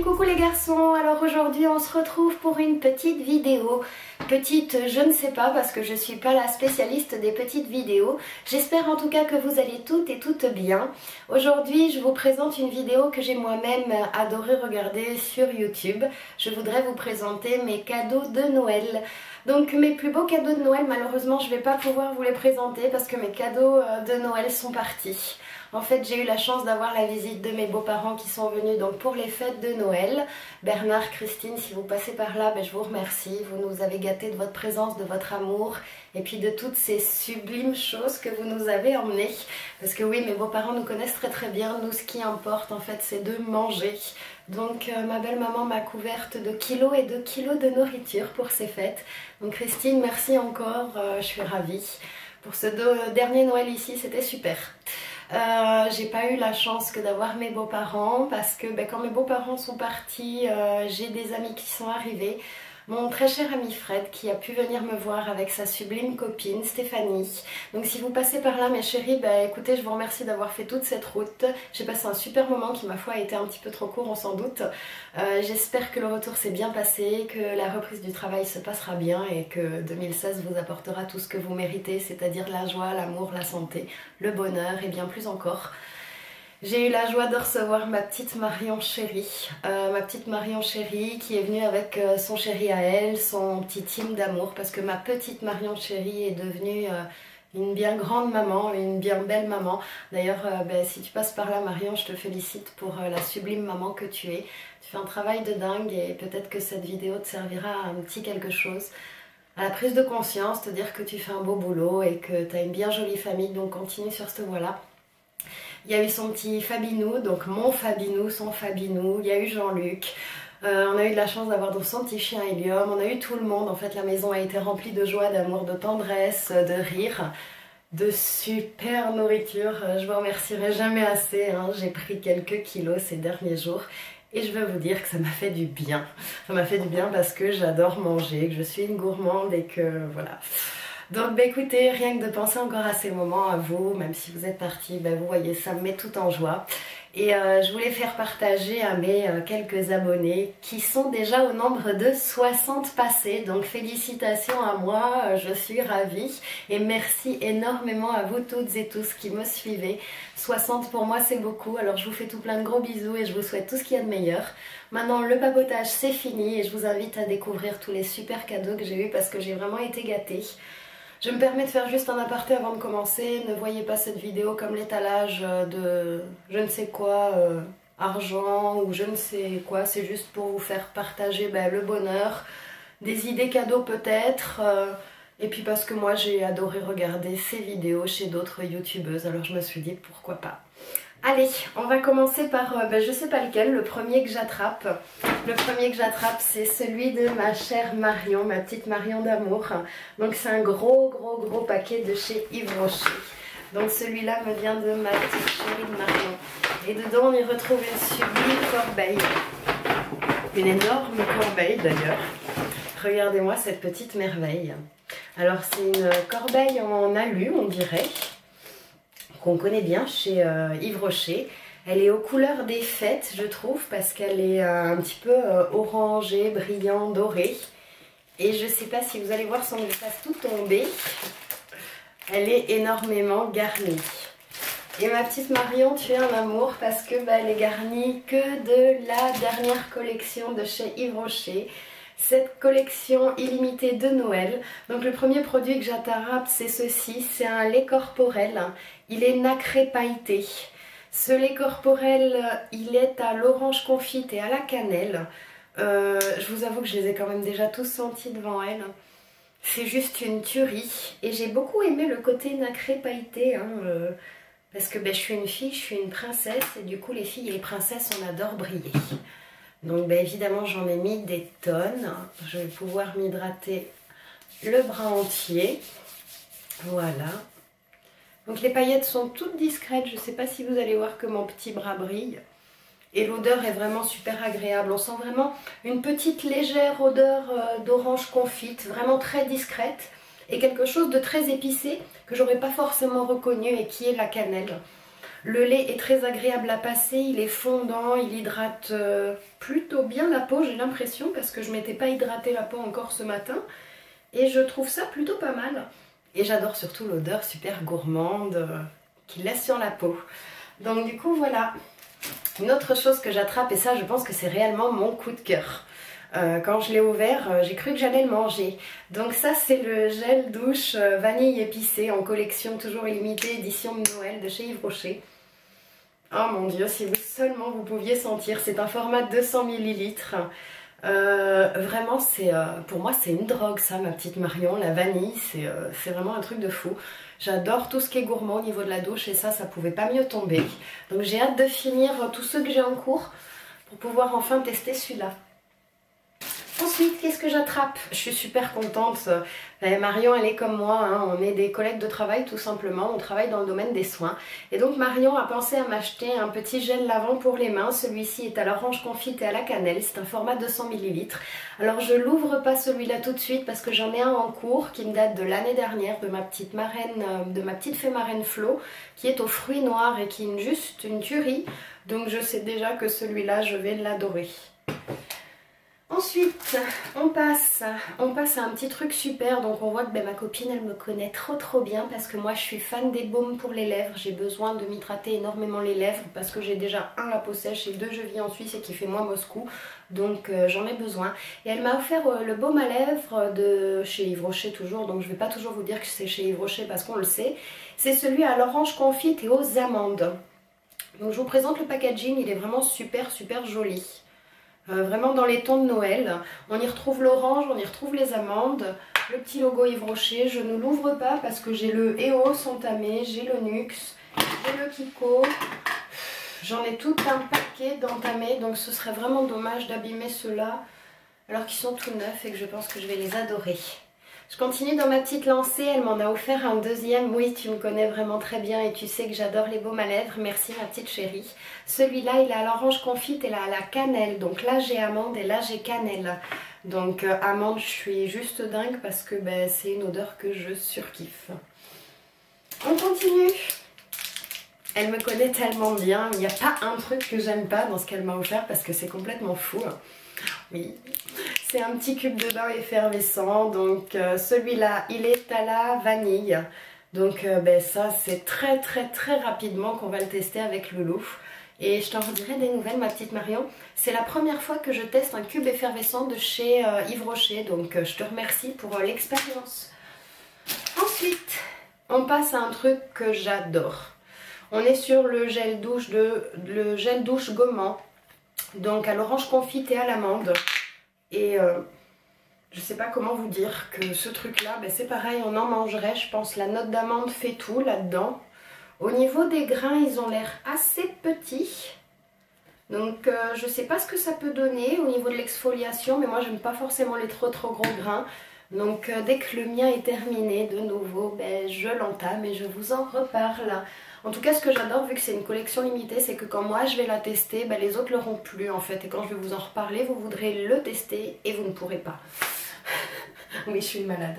coucou les garçons. Alors aujourd'hui on se retrouve pour une petite vidéo. Petite, je ne sais pas parce que je suis pas la spécialiste des petites vidéos. J'espère en tout cas que vous allez toutes et toutes bien. Aujourd'hui je vous présente une vidéo que j'ai moi-même adoré regarder sur YouTube. Je voudrais vous présenter mes cadeaux de Noël. Donc mes plus beaux cadeaux de Noël, malheureusement je ne vais pas pouvoir vous les présenter parce que mes cadeaux de Noël sont partis. En fait, j'ai eu la chance d'avoir la visite de mes beaux-parents qui sont venus donc pour les fêtes de Noël. Bernard, Christine, si vous passez par là, je vous remercie. Vous nous avez gâtés de votre présence, de votre amour et puis de toutes ces sublimes choses que vous nous avez emmenées. Parce que oui, mes beaux-parents nous connaissent très très bien. Nous, ce qui importe en fait, c'est de manger. Donc ma belle-maman m'a couverte de kilos et de kilos de nourriture pour ces fêtes. Donc Christine, merci encore, je suis ravie. Pour ce dernier Noël ici, c'était super. J'ai pas eu la chance que d'avoir mes beaux-parents parce que quand mes beaux-parents sont partis, j'ai des amis qui sont arrivés. Mon très cher ami Fred qui a pu venir me voir avec sa sublime copine Stéphanie. Donc si vous passez par là mes chéris, écoutez, je vous remercie d'avoir fait toute cette route. J'ai passé un super moment qui ma foi a été un petit peu trop court, on s'en doute. J'espère que le retour s'est bien passé, que la reprise du travail se passera bien et que 2016 vous apportera tout ce que vous méritez, c'est-à-dire la joie, l'amour, la santé, le bonheur et bien plus encore. J'ai eu la joie de recevoir ma petite Marion chérie, qui est venue avec son chéri à elle, son petit team d'amour, parce que ma petite Marion chérie est devenue une bien grande maman, une bien belle maman. D'ailleurs, si tu passes par là Marion, je te félicite pour la sublime maman que tu es. Tu fais un travail de dingue et peut-être que cette vidéo te servira à un petit quelque chose. À la prise de conscience, te dire que tu fais un beau boulot et que tu as une bien jolie famille, donc continue sur cette voie-là. Il y a eu son petit Fabinou, donc mon Fabinou, son Fabinou, il y a eu Jean-Luc, on a eu de la chance d'avoir son petit chien Hélium, on a eu tout le monde, en fait la maison a été remplie de joie, d'amour, de tendresse, de rire, de super nourriture, je vous remercierai jamais assez, hein. J'ai pris quelques kilos ces derniers jours. Et je veux vous dire que ça m'a fait du bien. Ça m'a fait du bien parce que j'adore manger, que je suis une gourmande et que voilà. Donc écoutez, rien que de penser encore à ces moments, à vous, même si vous êtes partis, vous voyez, ça me met tout en joie. Et je voulais faire partager à mes quelques abonnés qui sont déjà au nombre de 60 passés. Donc félicitations à moi, je suis ravie. Et merci énormément à vous toutes et tous qui me suivez. 60 pour moi c'est beaucoup, alors je vous fais tout plein de gros bisous et je vous souhaite tout ce qu'il y a de meilleur. Maintenant le papotage c'est fini et je vous invite à découvrir tous les super cadeaux que j'ai eu parce que j'ai vraiment été gâtée. Je me permets de faire juste un aparté avant de commencer. Ne voyez pas cette vidéo comme l'étalage de je ne sais quoi, argent ou je ne sais quoi. C'est juste pour vous faire partager le bonheur, des idées cadeaux peut-être. Et puis parce que moi j'ai adoré regarder ces vidéos chez d'autres youtubeuses. Alors je me suis dit pourquoi pas. Allez, on va commencer par, je sais pas lequel, le premier que j'attrape. Le premier que j'attrape, c'est celui de ma chère Marion, ma petite Marion d'amour. Donc c'est un gros paquet de chez Yves Rocher. Donc celui-là me vient de ma petite chérie de Marion. Et dedans, on y retrouve une sublime corbeille. Une énorme corbeille d'ailleurs. Regardez-moi cette petite merveille. Alors c'est une corbeille en alu, on dirait, qu'on connaît bien chez Yves Rocher. Elle est aux couleurs des fêtes, je trouve, parce qu'elle est un petit peu orangée, brillant, dorée. Et je ne sais pas si vous allez voir sans que je fasse tout tomber. Elle est énormément garnie. Et ma petite Marion, tu es un amour parce que elle est garnie que de la dernière collection de chez Yves Rocher. Cette collection illimitée de Noël. Donc le premier produit que j'attrape c'est ceci, c'est un lait corporel. Il est nacré pailleté. Ce lait corporel, il est à l'orange confite et à la cannelle. Je vous avoue que je les ai quand même déjà tous sentis devant elle. C'est juste une tuerie. Et j'ai beaucoup aimé le côté nacré pailleté. Parce que je suis une fille, je suis une princesse. Et du coup les filles et les princesses, on adore briller. Donc évidemment j'en ai mis des tonnes, je vais pouvoir m'hydrater le bras entier, voilà. Donc les paillettes sont toutes discrètes, je ne sais pas si vous allez voir que mon petit bras brille. Et l'odeur est vraiment super agréable, on sent vraiment une petite légère odeur d'orange confite, vraiment très discrète. Et quelque chose de très épicé que j'aurais pas forcément reconnu et qui est la cannelle. Le lait est très agréable à passer, il est fondant, il hydrate plutôt bien la peau, j'ai l'impression, parce que je m'étais pas hydraté la peau encore ce matin. Et je trouve ça plutôt pas mal. Et j'adore surtout l'odeur super gourmande qu'il laisse sur la peau. Donc du coup voilà. Une autre chose que j'attrape, et ça je pense que c'est réellement mon coup de cœur. Quand je l'ai ouvert, j'ai cru que j'allais le manger. Donc ça c'est le gel douche vanille épicée en collection toujours illimitée édition de Noël de chez Yves Rocher. Oh mon dieu, si vous seulement vous pouviez sentir, c'est un format 200 ml. Vraiment pour moi c'est une drogue ça, ma petite Marion. La vanille c'est vraiment un truc de fou. J'adore tout ce qui est gourmand au niveau de la douche et ça pouvait pas mieux tomber. Donc j'ai hâte de finir tous ceux que j'ai en cours pour pouvoir enfin tester celui-là. Ensuite, qu'est-ce que j'attrape? Je suis super contente. Marion, elle est comme moi, hein. On est des collègues de travail tout simplement. On travaille dans le domaine des soins. Et donc Marion a pensé à m'acheter un petit gel lavant pour les mains. Celui-ci est à l'orange confite et à la cannelle. C'est un format 200 ml. Alors je l'ouvre pas celui-là tout de suite parce que j'en ai un en cours qui me date de l'année dernière de ma petite marraine, de ma petite fée marraine Flo, qui est aux fruits noirs et qui est juste une tuerie. Donc je sais déjà que celui-là, je vais l'adorer. Ensuite, on passe à un petit truc super. Donc on voit que ma copine elle me connaît trop bien parce que moi je suis fan des baumes pour les lèvres. J'ai besoin de m'hydrater énormément les lèvres parce que j'ai déjà un la peau sèche et deux je vis en Suisse et qui fait moins Moscou. Donc j'en ai besoin. Et elle m'a offert le baume à lèvres de chez Yves Rocher toujours. Donc je vais pas toujours vous dire que c'est chez Yves Rocher parce qu'on le sait. C'est celui à l'orange confite et aux amandes. Donc je vous présente le packaging, il est vraiment super joli. Vraiment dans les tons de Noël. On y retrouve l'orange, on y retrouve les amandes, le petit logo Yves Rocher. Je ne l'ouvre pas parce que j'ai le EOS entamé, j'ai le Nux, j'ai le Kiko. J'en ai tout un paquet d'entamés, donc ce serait vraiment dommage d'abîmer ceux-là alors qu'ils sont tout neufs et que je pense que je vais les adorer. Je continue dans ma petite lancée, elle m'en a offert un deuxième. Oui, tu me connais vraiment très bien et tu sais que j'adore les baumes à lèvres. Merci ma petite chérie. Celui-là, il est à l'orange confite et là à la cannelle. Donc là, j'ai amande et là, j'ai cannelle. Donc amande, je suis juste dingue parce que c'est une odeur que je surkiffe. On continue. Elle me connaît tellement bien. Il n'y a pas un truc que j'aime pas dans ce qu'elle m'a offert parce que c'est complètement fou. Oui, c'est un petit cube de bain effervescent, donc celui-là il est à la vanille, donc ça c'est très rapidement qu'on va le tester avec Loulou et je t'en redirai des nouvelles ma petite Marion. C'est la première fois que je teste un cube effervescent de chez Yves Rocher, donc je te remercie pour l'expérience. Ensuite on passe à un truc que j'adore. On est sur le gel douche gommant. Donc à l'orange confite et à l'amande. Et je sais pas comment vous dire que ce truc là, c'est pareil, on en mangerait. Je pense la note d'amande fait tout là-dedans. Au niveau des grains, ils ont l'air assez petits. Donc je sais pas ce que ça peut donner au niveau de l'exfoliation. Mais moi j'aime pas forcément les trop gros grains. Donc dès que le mien est terminé de nouveau, je l'entame et je vous en reparle. En tout cas ce que j'adore vu que c'est une collection limitée, c'est que quand moi je vais la tester, les autres l'auront plus en fait. Et quand je vais vous en reparler, vous voudrez le tester et vous ne pourrez pas. Oui, je suis une malade.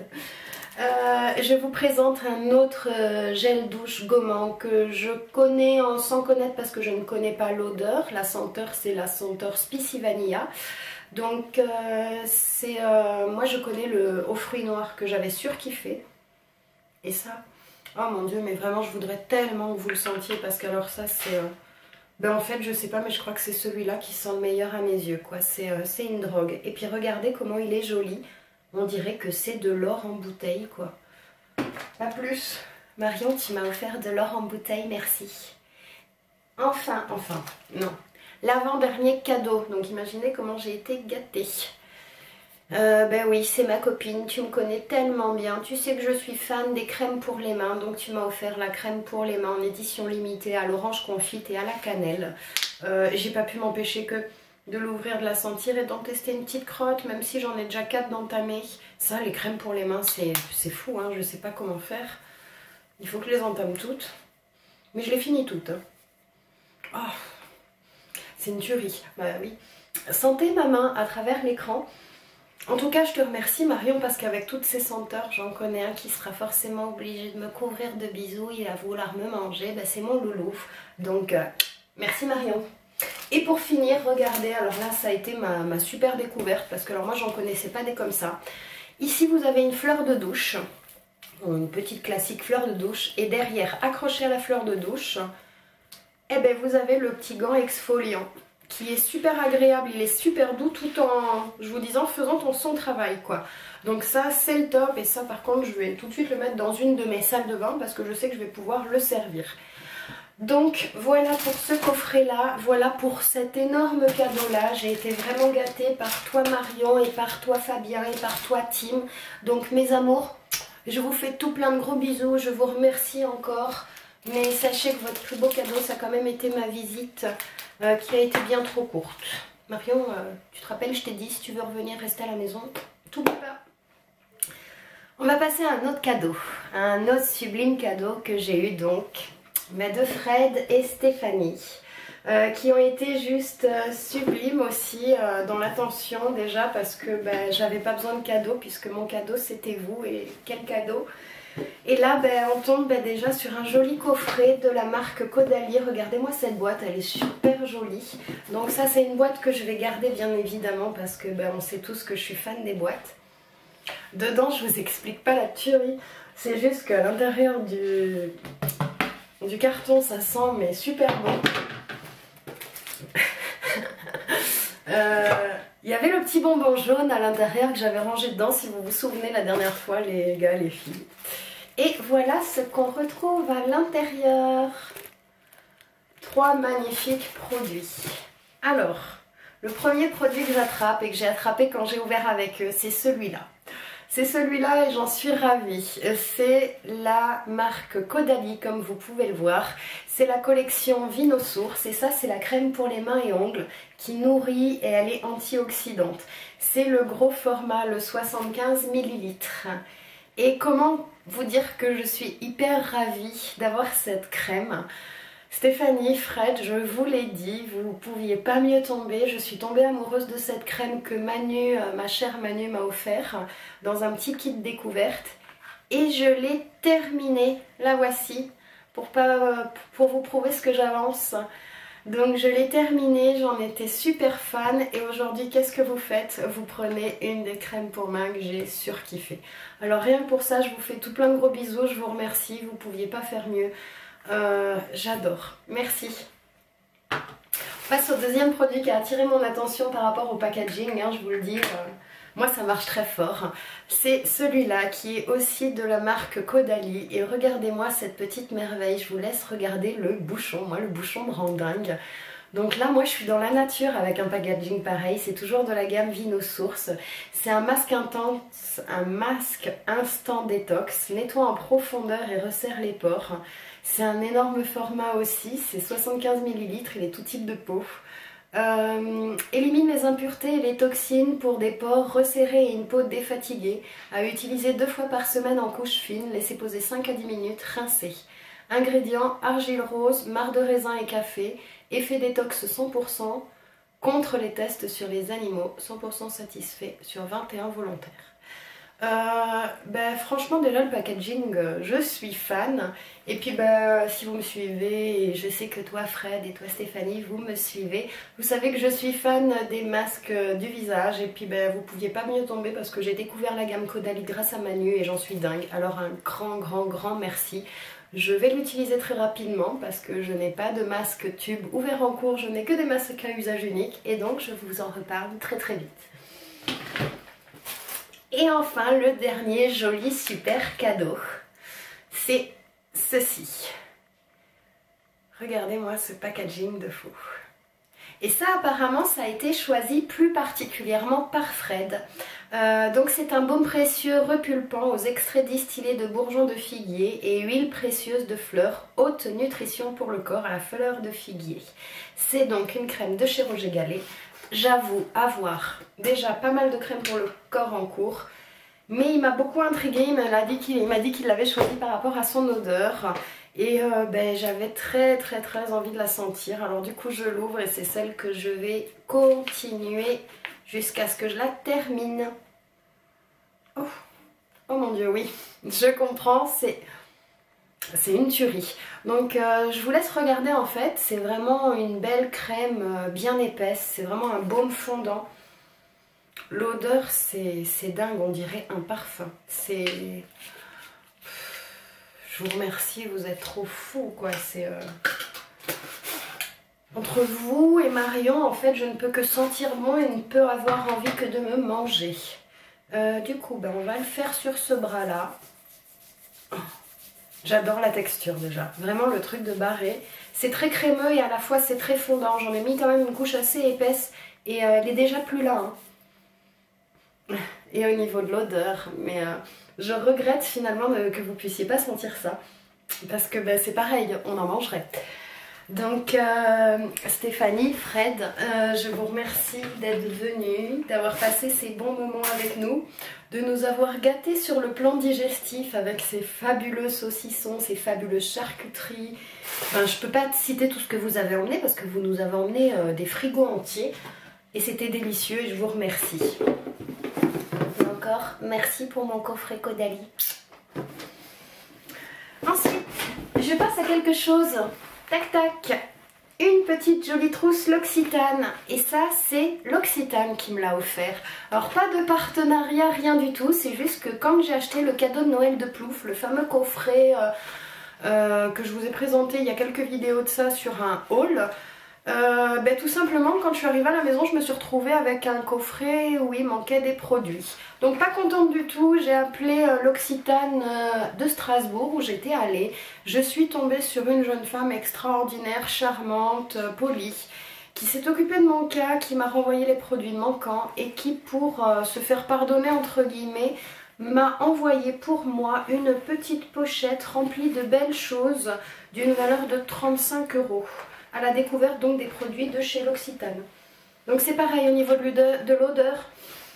Je vous présente un autre gel douche gommant que je connais sans connaître parce que je ne connais pas l'odeur. La senteur c'est la senteur Spicy Vanilla. Donc moi je connais le aux fruits noirs que j'avais surkiffé. Et ça, oh mon dieu, mais vraiment je voudrais tellement que vous le sentiez parce que alors ça c'est... en fait je sais pas mais je crois que c'est celui-là qui sent le meilleur à mes yeux quoi. C'est une drogue. Et puis regardez comment il est joli. On dirait que c'est de l'or en bouteille quoi. Pas plus. Marion, tu m'as offert de l'or en bouteille, merci. Enfin, non. L'avant-dernier cadeau. Donc imaginez comment j'ai été gâtée. Oui, c'est ma copine, tu me connais tellement bien. Tu sais que je suis fan des crèmes pour les mains. Donc tu m'as offert la crème pour les mains en édition limitée à l'orange confite et à la cannelle. J'ai pas pu m'empêcher que de l'ouvrir, de la sentir et d'en tester une petite crotte, même si j'en ai déjà 4 d'entamées. Ça, les crèmes pour les mains, c'est fou, hein, je sais pas comment faire. Il faut que je les entame toutes. Mais je les finis toutes. Hein. Oh, c'est une tuerie. Bah oui. Sentez ma main à travers l'écran. En tout cas, je te remercie Marion parce qu'avec toutes ces senteurs, j'en connais un qui sera forcément obligé de me couvrir de bisous, il va vouloir me manger, ben, c'est mon loulou. Donc, merci Marion. Et pour finir, regardez, alors là ça a été ma super découverte parce que alors moi j'en connaissais pas des comme ça. Ici vous avez une fleur de douche, une petite classique fleur de douche, et derrière, accroché à la fleur de douche, eh ben, vous avez le petit gant exfoliant qui est super agréable, il est super doux tout en, je vous dis, en faisant son travail quoi. Donc ça c'est le top, et ça par contre je vais tout de suite le mettre dans une de mes salles de bain parce que je sais que je vais pouvoir le servir. Donc voilà pour ce coffret là, voilà pour cet énorme cadeau là. J'ai été vraiment gâtée par toi Marion et par toi Fabien et par toi Tim. Donc mes amours, je vous fais tout plein de gros bisous, je vous remercie encore. Mais sachez que votre plus beau cadeau ça a quand même été ma visite qui a été bien trop courte. Marion, tu te rappelles, je t'ai dit si tu veux revenir rester à la maison, t'oublie pas. On va passer à un autre cadeau, un autre sublime cadeau que j'ai eu donc. De Fred et Stéphanie qui ont été juste sublimes aussi dans l'attention déjà parce que j'avais pas besoin de cadeau puisque mon cadeau c'était vous, et quel cadeau. Et là on tombe déjà sur un joli coffret de la marque Caudalie. Regardez-moi cette boîte, elle est super jolie. Donc ça c'est une boîte que je vais garder bien évidemment parce que on sait tous que je suis fan des boîtes. Dedans je vous explique pas la tuerie, c'est juste qu'à l'intérieur du carton ça sent mais super bon. Il y avait le petit bonbon jaune à l'intérieur que j'avais rangé dedans si vous vous souvenez la dernière fois les gars, les filles. Et voilà ce qu'on retrouve à l'intérieur. 3 magnifiques produits. Alors, le premier produit que j'attrape et que j'ai attrapé quand j'ai ouvert avec eux, c'est celui-là. C'est celui-là et j'en suis ravie. C'est la marque Caudalie comme vous pouvez le voir. C'est la collection Vinosource et ça c'est la crème pour les mains et ongles qui nourrit et elle est antioxydante. C'est le gros format, le 75 ml. Et comment vous dire que je suis hyper ravie d'avoir cette crème. Stéphanie, Fred, je vous l'ai dit, vous ne pouviez pas mieux tomber. Je suis tombée amoureuse de cette crème que Manu, ma chère Manu, m'a offert dans un petit kit découverte. Et je l'ai terminée, la voici, pour vous prouver ce que j'avance. Donc je l'ai terminée, j'en étais super fan. Et aujourd'hui, qu'est-ce que vous faites? Vous prenez une des crèmes pour main que j'ai surkiffé. Alors rien que pour ça, je vous fais tout plein de gros bisous, je vous remercie, vous ne pouviez pas faire mieux. J'adore, merci. On passe au deuxième produit qui a attiré mon attention par rapport au packaging, hein, je vous le dis, moi ça marche très fort. C'est celui-là qui est aussi de la marque Caudalie et regardez-moi cette petite merveille, je vous laisse regarder le bouchon, moi le bouchon me rend dingue. Donc là moi je suis dans la nature avec un packaging pareil, c'est toujours de la gamme Vinosource. C'est un masque intense, un masque instant détox, nettoie en profondeur et resserre les pores. C'est un énorme format aussi, c'est 75 ml, il est tout type de peau. Élimine les impuretés et les toxines pour des pores resserrés et une peau défatiguée. À utiliser 2 fois par semaine en couche fine, laissez poser 5 à 10 minutes, rincez. Ingrédients, argile rose, marc de raisin et café. Effet détox 100%, contre les tests sur les animaux, 100% satisfait sur 21 volontaires. Franchement déjà le packaging je suis fan et puis si vous me suivez, et je sais que toi Fred et toi Stéphanie vous me suivez, vous savez que je suis fan des masques du visage et puis vous pouviez pas mieux tomber parce que j'ai découvert la gamme Caudalie grâce à Manu et j'en suis dingue. Alors un grand merci. Je vais l'utiliser très rapidement parce que je n'ai pas de masque tube ouvert en cours, je n'ai que des masques à usage unique et donc je vous en reparle très vite. Et enfin, le dernier joli super cadeau, c'est ceci. Regardez-moi ce packaging de fou. Et ça, apparemment, ça a été choisi plus particulièrement par Fred. Donc c'est un baume précieux repulpant aux extraits distillés de bourgeons de figuier et huile précieuse de fleurs, haute nutrition pour le corps à la fleur de figuier. C'est donc une crème de chez Roger Gallet. J'avoue avoir déjà pas mal de crème pour le corps en cours, mais il m'a beaucoup intriguée, il m'a dit qu'il l'avait choisi par rapport à son odeur et j'avais très envie de la sentir. Alors du coup je l'ouvre et c'est celle que je vais continuer jusqu'à ce que je la termine. Oh, oh mon dieu, oui, je comprends, c'est une tuerie. Donc je vous laisse regarder en fait, c'est vraiment une belle crème bien épaisse, c'est vraiment un baume fondant. L'odeur c'est dingue, on dirait un parfum. C'est... Je vous remercie, vous êtes trop fous quoi, c'est... Entre vous et Marion, en fait, je ne peux que sentir bon et ne peux avoir envie que de me manger. Du coup, ben, on va le faire sur ce bras-là. J'adore la texture déjà. Vraiment le truc de barré. C'est très crémeux et à la fois c'est très fondant. J'en ai mis quand même une couche assez épaisse et elle est déjà plus là. Hein. Et au niveau de l'odeur, mais je regrette finalement que vous puissiez pas sentir ça. Parce que ben, c'est pareil, on en mangerait. Donc Stéphanie, Fred, je vous remercie d'être venus, d'avoir passé ces bons moments avec nous, de nous avoir gâtés sur le plan digestif avec ces fabuleux saucissons, ces fabuleuses charcuteries. Enfin, je peux pas citer tout ce que vous avez emmené parce que vous nous avez emmené des frigos entiers et c'était délicieux et je vous remercie. Et encore, merci pour mon coffret Caudalie. Ensuite, je passe à quelque chose. Tac tac, une petite jolie trousse L'Occitane, et ça c'est L'Occitane qui me l'a offert. Alors pas de partenariat, rien du tout, c'est juste que quand j'ai acheté le cadeau de Noël de Plouf, le fameux coffret que je vous ai présenté il y a quelques vidéos de ça sur un haul, ben, tout simplement quand je suis arrivée à la maison je me suis retrouvée avec un coffret où il manquait des produits. Donc pas contente du tout, j'ai appelé L'Occitane de Strasbourg où j'étais allée. Je suis tombée sur une jeune femme extraordinaire, charmante, polie, qui s'est occupée de mon cas, qui m'a renvoyé les produits manquants et qui pour se faire pardonner entre guillemets m'a envoyé pour moi une petite pochette remplie de belles choses d'une valeur de 35 €. À la découverte donc des produits de chez L'Occitane. Donc c'est pareil au niveau de l'odeur.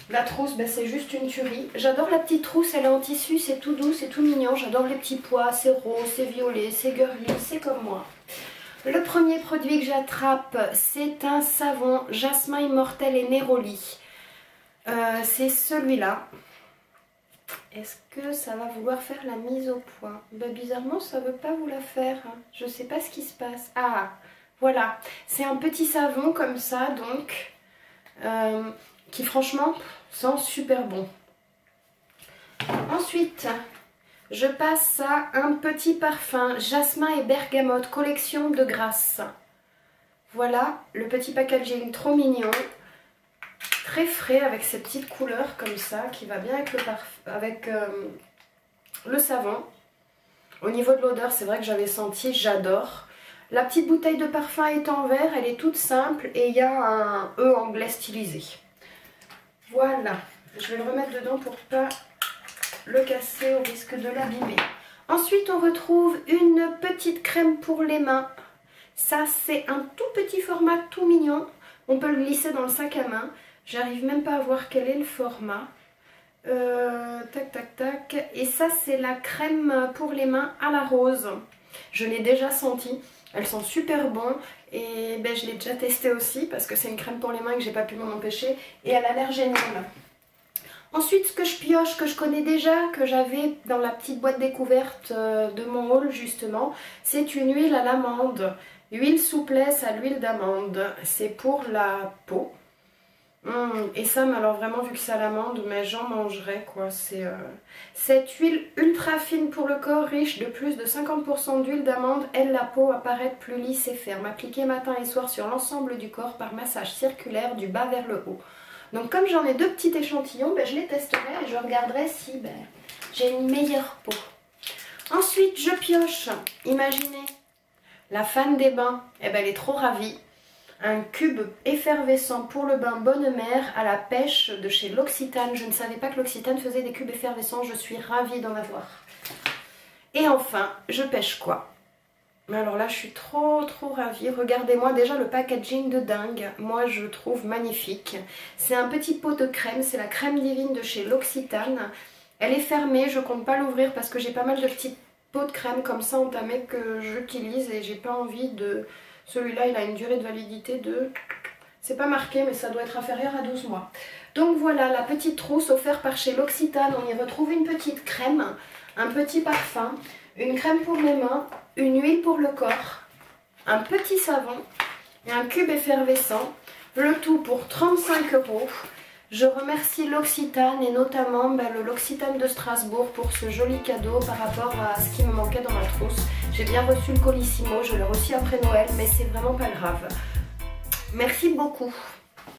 La trousse, ben, c'est juste une tuerie. J'adore la petite trousse, elle est en tissu, c'est tout doux, c'est tout mignon. J'adore les petits pois, c'est rose, c'est violet, c'est girly, c'est comme moi. Le premier produit que j'attrape, c'est un savon Jasmin Immortel et Neroli. C'est celui-là. Est-ce que ça va vouloir faire la mise au point? Ben, bizarrement, ça ne veut pas vous la faire. Je ne sais pas ce qui se passe. Ah, voilà. C'est un petit savon comme ça, donc, qui franchement sent super bon. Ensuite, je passe à un petit parfum Jasmin et Bergamote, collection de grâce. Voilà, le petit packaging trop mignon. Très frais avec ces petites couleurs comme ça qui va bien avec le savon. Au niveau de l'odeur, c'est vrai que j'avais senti, j'adore. La petite bouteille de parfum est en verre, elle est toute simple et il y a un E anglais stylisé. Voilà, je vais le remettre dedans pour pas le casser au risque de l'abîmer. Ensuite, on retrouve une petite crème pour les mains. Ça, c'est un tout petit format tout mignon. On peut le glisser dans le sac à main. J'arrive même pas à voir quel est le format. Tac, tac, tac. Et ça, c'est la crème pour les mains à la rose. Je l'ai déjà sentie. Elles sont super bon. Et ben, je l'ai déjà testé aussi parce que c'est une crème pour les mains que j'ai pas pu m'en empêcher. Et elle a l'air géniale. Ensuite, ce que je pioche, que je connais déjà, que j'avais dans la petite boîte découverte de mon haul justement, c'est une huile à l'amande. Huile souplesse à l'huile d'amande. C'est pour la peau. Et ça, mais alors vraiment, vu que c'est à l'amande, mais j'en mangerai quoi. C'est cette huile ultra fine pour le corps, riche de plus de 50% d'huile d'amande, aide la peau à paraître plus lisse et ferme. Appliquée matin et soir sur l'ensemble du corps par massage circulaire du bas vers le haut. Donc comme j'en ai deux petits échantillons, ben, je les testerai et je regarderai si ben, j'ai une meilleure peau. Ensuite, je pioche. Imaginez, la fan des bains, eh ben, elle est trop ravie. Un cube effervescent pour le bain Bonne Mère à la pêche de chez L'Occitane. Je ne savais pas que L'Occitane faisait des cubes effervescents, je suis ravie d'en avoir. Et enfin, je pêche quoi? Alors là, je suis trop ravie. Regardez-moi déjà le packaging de dingue. Moi, je le trouve magnifique. C'est un petit pot de crème. C'est la crème divine de chez L'Occitane. Elle est fermée. Je compte pas l'ouvrir parce que j'ai pas mal de petits pots de crème comme ça entamés que j'utilise et j'ai pas envie de... Celui-là, il a une durée de validité de C'est pas marqué mais ça doit être inférieur à 12 mois. Donc voilà la petite trousse offerte par chez L'Occitane. On y retrouve une petite crème, un petit parfum, une crème pour les mains, une huile pour le corps, un petit savon et un cube effervescent. Le tout pour 35 €. Je remercie L'Occitane et notamment le L'Occitane de Strasbourg pour ce joli cadeau par rapport à ce qui me manquait dans ma trousse. J'ai bien reçu le Colissimo, je l'ai reçu après Noël mais c'est vraiment pas grave. Merci beaucoup.